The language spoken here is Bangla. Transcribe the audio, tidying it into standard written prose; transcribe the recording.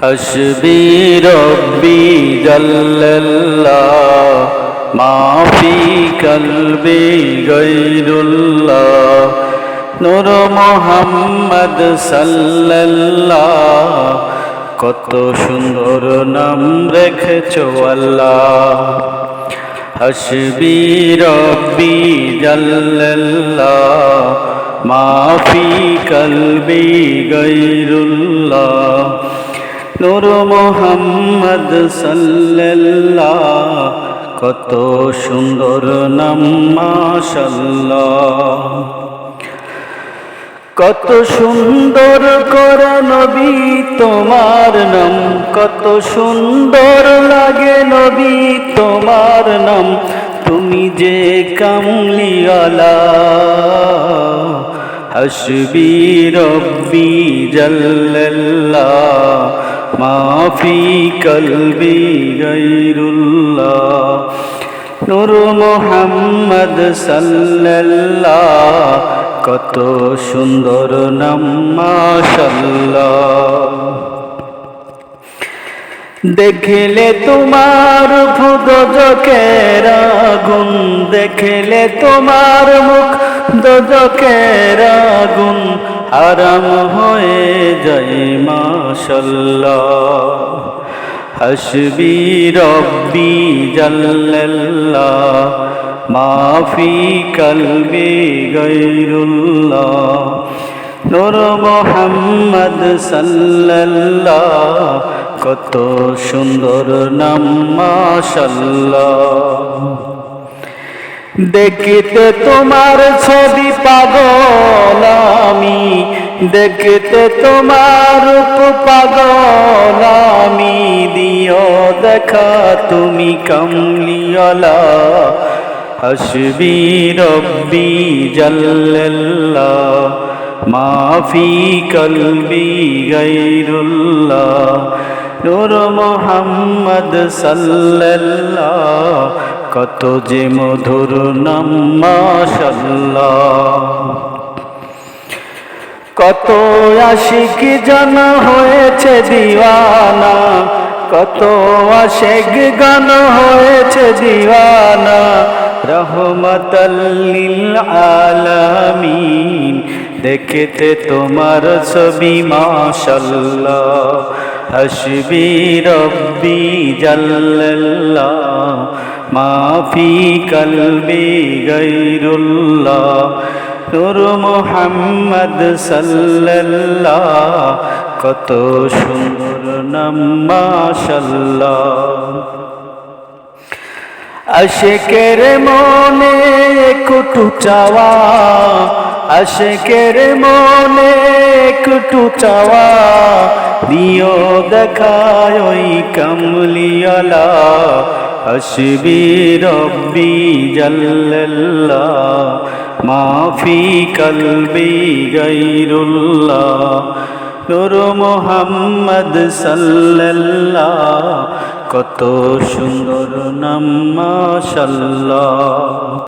হসবি রব্বি জাল্লাল্লাহ মা ফি কলবি গায়রুল্লাহ নূর মুহাম্মদ সাল্লাল্লাহ কত সুন্দর নাম রেখেছো আল্লাহ। হসবি রব্বি জাল্লাল্লাহ মা ফি কলবি গায়রুল্লাহ নূর মুহাম্মদ সাল্লাল্লাহ কত সুন্দর নাম মাশাআল্লাহ। কত সুন্দর করে নবী তোমার নাম, কত সুন্দর লাগে নবী তোমার নাম, তুমি যে কামলিওয়ালা। হসবি রব্বি জাল্লাল্লাহ মা ফি কলবি গায়রুল্লাহ নূর মুহাম্মদ সাল্লাল্লাহ কত সুন্দর নাম মাশাআল্লাহ। দেখলে তোমার দোজখের আগুন, দেখলে তোমার মুখ দোজখের আগুন হারাম হয়ে যায় মাশাআল্লাহ। হসবি রব্বি জাল্লাল্লাহ মা ফি কলবি গায়রুল্লাহ নূর মুহাম্মদ সাল্লাল্লাহ কত সুন্দর নাম মাশাআল্লাহ। দেখিতে তোমার ছবি পাগল আমি, দেখতে তোমার রূপ পাগল আমি, দিও দেখা তুমি কামলিওয়ালা। হসবি রব্বি জাল্লাল্লাহ মা ফি কলবি গায়রুল্লাহ নূর মুহাম্মদ সাল্লাল্লাহ কত যে মধুর নাম মাশাআল্লাহ। কত আশিক জন হয়েছে দিওয়ানা, কত আশিক গান হয়েছে দিওয়ানা, রহমাতাল লিল আলামিন দেখতে তোমার ছবি মাশাআল্লাহ। হসবি রব্বি জাল্লাল্লাহ মা ফি কলবি গায়রুল্লাহ নূর মুহাম্মদ সাল্লাল্লাহ কত সুন্দর নাম মাশাআল্লাহ। আশিকের মনে কুটু চাওয়া, আশিকের মনে কুটু চাওয়া, দিও দেখায় ওই কামলিওয়ালা। হসবি রব্বি জাল্লাল্লাহ মা ফি কলবি গায়রুল্লাহ নূর মুহাম্মদ সাল্লাল্লাহ কত সুন্দর নাম মাশাআল্লাহ।